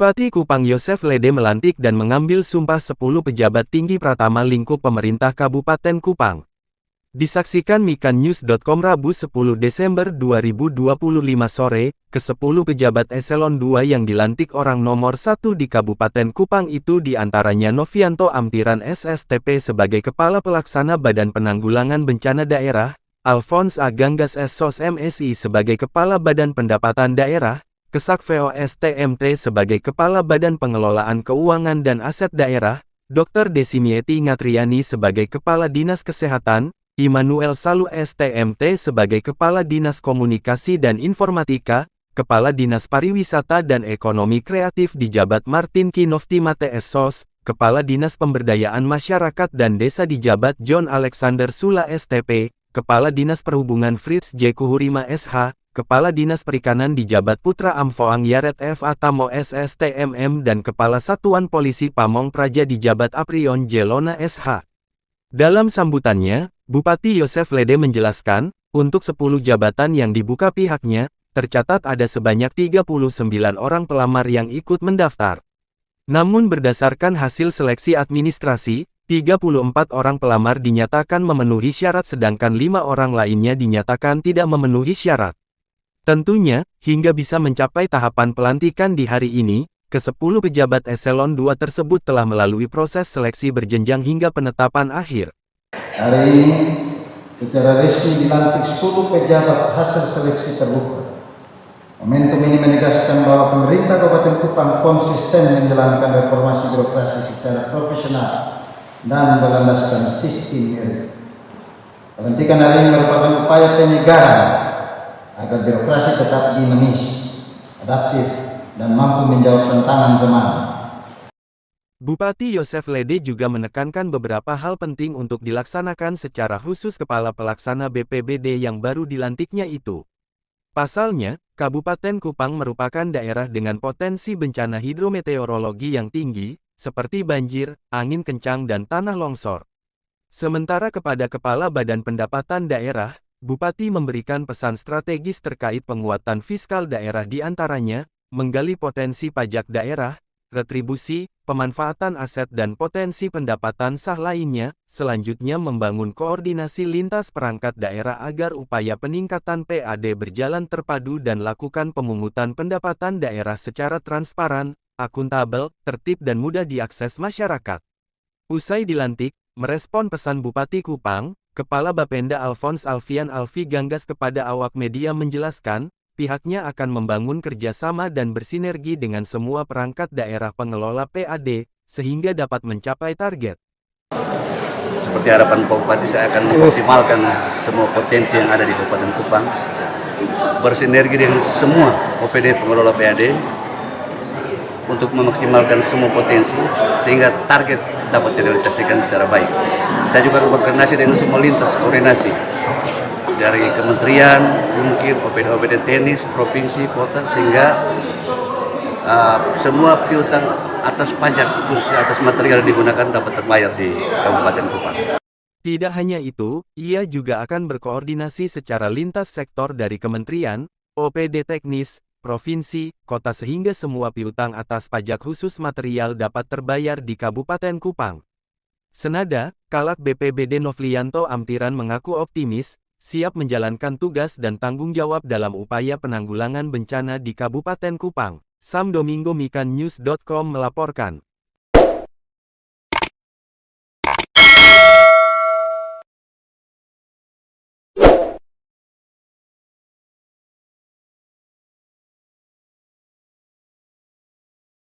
Bupati Kupang Yosef Lede melantik dan mengambil sumpah 10 pejabat tinggi Pratama lingkup pemerintah Kabupaten Kupang. Disaksikan mikannews.com Rabu 10 Desember 2025 sore, ke-10 pejabat eselon 2 yang dilantik orang nomor 1 di Kabupaten Kupang itu diantaranya Novianto Amtiran SSTP sebagai Kepala Pelaksana Badan Penanggulangan Bencana Daerah, Alphonse A. Ganggas SSOS MSI sebagai Kepala Badan Pendapatan Daerah, Kesak VOSTMT sebagai Kepala Badan Pengelolaan Keuangan dan Aset Daerah, Dr. Desimieti Ngatriani sebagai Kepala Dinas Kesehatan, Immanuel Salu STMT sebagai Kepala Dinas Komunikasi dan Informatika, Kepala Dinas Pariwisata dan Ekonomi Kreatif dijabat Martin Kinoftimate SSOS, Kepala Dinas Pemberdayaan Masyarakat dan Desa dijabat John Alexander Sula STP, Kepala Dinas Perhubungan Fritz J. Kuhurima SH, Kepala Dinas Perikanan dijabat Putra Amfoang Yaret F. Atamo SSTMM dan Kepala Satuan Polisi Pamong Praja dijabat Aprion J. Lona SH. Dalam sambutannya, Bupati Yosef Lede menjelaskan, untuk 10 jabatan yang dibuka pihaknya, tercatat ada sebanyak 39 orang pelamar yang ikut mendaftar. Namun berdasarkan hasil seleksi administrasi, 34 orang pelamar dinyatakan memenuhi syarat sedangkan 5 orang lainnya dinyatakan tidak memenuhi syarat. Tentunya, hingga bisa mencapai tahapan pelantikan di hari ini, ke-10 pejabat eselon 2 tersebut telah melalui proses seleksi berjenjang hingga penetapan akhir. Hari ini, secara resmi dilantik 10 pejabat hasil seleksi terbuka. Momentum ini menegaskan bahwa pemerintah Kabupaten Kupang konsisten menjalankan reformasi birokrasi secara profesional dan berlandaskan sistem merit. Pelantikan hari ini merupakan upaya penyegaran agar birokrasi tetap dinamis, adaptif, dan mampu menjawab tantangan zaman. Bupati Yosef Lede juga menekankan beberapa hal penting untuk dilaksanakan secara khusus Kepala Pelaksana BPBD yang baru dilantiknya itu. Pasalnya, Kabupaten Kupang merupakan daerah dengan potensi bencana hidrometeorologi yang tinggi, seperti banjir, angin kencang dan tanah longsor. Sementara kepada Kepala Badan Pendapatan Daerah, Bupati memberikan pesan strategis terkait penguatan fiskal daerah diantaranya, menggali potensi pajak daerah, retribusi, pemanfaatan aset dan potensi pendapatan sah lainnya, selanjutnya membangun koordinasi lintas perangkat daerah agar upaya peningkatan PAD berjalan terpadu dan lakukan pemungutan pendapatan daerah secara transparan, akuntabel, tertib dan mudah diakses masyarakat. Usai dilantik, merespon pesan Bupati Kupang, Kepala Bapenda Alphonse Alfian Alfi Ganggas kepada awak media menjelaskan, pihaknya akan membangun kerjasama dan bersinergi dengan semua perangkat daerah pengelola PAD, sehingga dapat mencapai target. Seperti harapan Pak Bupati, saya akan mengoptimalkan semua potensi yang ada di Kabupaten Kupang, bersinergi dengan semua OPD pengelola PAD, untuk memaksimalkan semua potensi, sehingga target dapat direalisasikan secara baik. Saya juga berkoordinasi dengan semua lintas koordinasi, dari kementerian, mungkin OPD-OPD teknis, provinsi, kota, sehingga semua piutang atas pajak, khususnya atas material yang digunakan dapat terbayar di Kabupaten Kupang. Tidak hanya itu, ia juga akan berkoordinasi secara lintas sektor dari kementerian, OPD teknis, provinsi, kota sehingga semua piutang atas pajak khusus material dapat terbayar di Kabupaten Kupang. Senada, Kalak BPBD Novianto Amtiran mengaku optimis, siap menjalankan tugas dan tanggung jawab dalam upaya penanggulangan bencana di Kabupaten Kupang. Sam Domingo mikannews.com melaporkan.